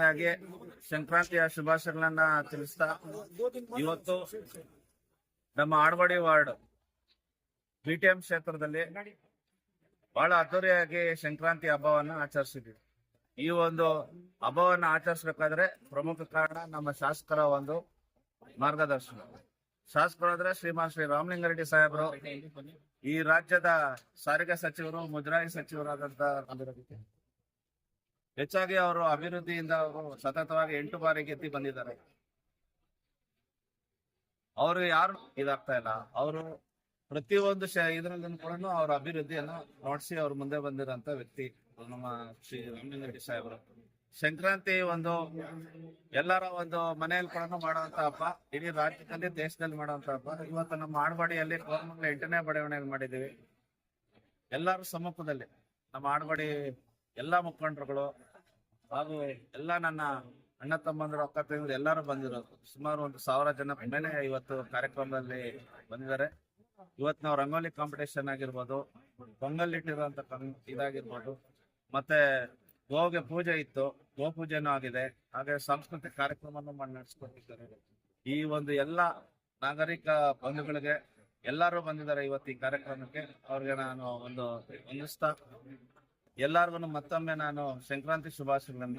ಮೊದಲನೇದಾಗಿ ಸಂಕ್ರಾಂತಿಯ ಶುಭಾಶಯಗಳನ್ನ ತಿಳಿಸ್ತಾ, ಇವತ್ತು ನಮ್ಮ ಆಡ್ವಾಡಿ ವಾರ್ಡ್ BTM ಕ್ಷೇತ್ರದಲ್ಲಿ ಬಹಳ ಅದ್ದೂರಿಯಾಗಿ ಸಂಕ್ರಾಂತಿ ಹಬ್ಬವನ್ನ ಆಚರಿಸಿದ್ವಿ. ಈ ಒಂದು ಹಬ್ಬವನ್ನ ಆಚರಿಸಬೇಕಾದ್ರೆ ಪ್ರಮುಖ ಕಾರಣ ನಮ್ಮ ಶಾಸಕರ ಒಂದು ಮಾರ್ಗದರ್ಶನ. ಶಾಸಕರಾದ್ರೆ ಶ್ರೀಮಾನ್ ಶ್ರೀ ರಾಮಲಿಂಗಾರೆಡ್ಡಿ ಸಾಹೇಬರು, ಈ ರಾಜ್ಯದ ಸಾರಿಗೆ ಸಚಿವರು, ಮುಜರಾಯಿ ಸಚಿವರಾದಂತ ಹೆಚ್ಚಾಗಿ ಅವರು ಅಭಿವೃದ್ಧಿಯಿಂದ ಅವರು ಸತತವಾಗಿ 8 ಬಾರಿ ಗೆದ್ದು ಬಂದಿದ್ದಾರೆ. ಅವರು ಯಾರು ಇದಾಗ್ತಾ ಇಲ್ಲ. ಅವರು ಪ್ರತಿಯೊಂದು ಇದರಲ್ಲೂ ಕೂಡ ಅವ್ರ ಅಭಿವೃದ್ಧಿಯನ್ನು ನೋಡಿಸಿ ಅವ್ರು ಮುಂದೆ ಬಂದಿರೋಂತ ವ್ಯಕ್ತಿ ನಮ್ಮ ಶ್ರೀ ರಾಮಲಿಂಗಾರೆಡ್ಡಿ ಸಾಹೇಬರು. ಸಂಕ್ರಾಂತಿ ಒಂದು ಎಲ್ಲರ ಒಂದು ಮನೆಯಲ್ಲಿ ಕೂಡ ಮಾಡುವಂತ ಹಬ್ಬ, ಇಡೀ ರಾಜ್ಯದಲ್ಲಿ ದೇಶದಲ್ಲಿ ಮಾಡುವಂತ ಹಬ್ಬ. ಇವತ್ತು ನಮ್ಮ ಆಡ್ವಾಡಿಯಲ್ಲಿ ಕೋರಮಂಗಲ 8ನೇ ಬಡಾವಣೆಯಲ್ಲಿ ಮಾಡಿದ್ದೀವಿ. ಎಲ್ಲರ ಸಮ್ಮುಖದಲ್ಲಿ ನಮ್ಮ ಆಡ್ವಾಡಿ ಎಲ್ಲಾ ಮುಖಂಡರುಗಳು ಹಾಗೂ ಎಲ್ಲ ನನ್ನ ಅಣ್ಣ ತಮ್ಮಂದರು, ಅಕ್ಕ ತಂಗಿರು ಎಲ್ಲರೂ ಬಂದಿರೋದು. ಸುಮಾರು 1000 ಜನ ಮೇಲೆ ಇವತ್ತು ಕಾರ್ಯಕ್ರಮದಲ್ಲಿ ಬಂದಿದ್ದಾರೆ. ಇವತ್ತು ನಾವು ರಂಗೋಲಿ ಕಾಂಪಿಟೇಷನ್ ಆಗಿರ್ಬೋದು, ಪೊಂಗಲ್ ಇಟ್ಟಿರುವಂತ ಇದಾಗಿರ್ಬೋದು, ಮತ್ತೆ ಗೋಗೆ ಪೂಜೆ ಇತ್ತು, ಗೋ ಪೂಜೆನೂ ಆಗಿದೆ. ಹಾಗೆ ಸಾಂಸ್ಕೃತಿಕ ಕಾರ್ಯಕ್ರಮವನ್ನು ನಡೆಸ್ಕೊಟ್ಟಿದ್ದಾರೆ. ಈ ಒಂದು ಎಲ್ಲ ನಾಗರಿಕ ಬಂಧುಗಳಿಗೆ ಎಲ್ಲರೂ ಬಂದಿದ್ದಾರೆ ಇವತ್ತು ಈ ಕಾರ್ಯಕ್ರಮಕ್ಕೆ. ಅವ್ರಿಗೆ ನಾನು ಒಂದು ವಂದಿಸ್ತಾ ಎಲ್ಲರಿಗೂ ಮತ್ತೊಮ್ಮೆ ನಾನು ಸಂಕ್ರಾಂತಿ ಶುಭಾಶಯಗಳನ್ನ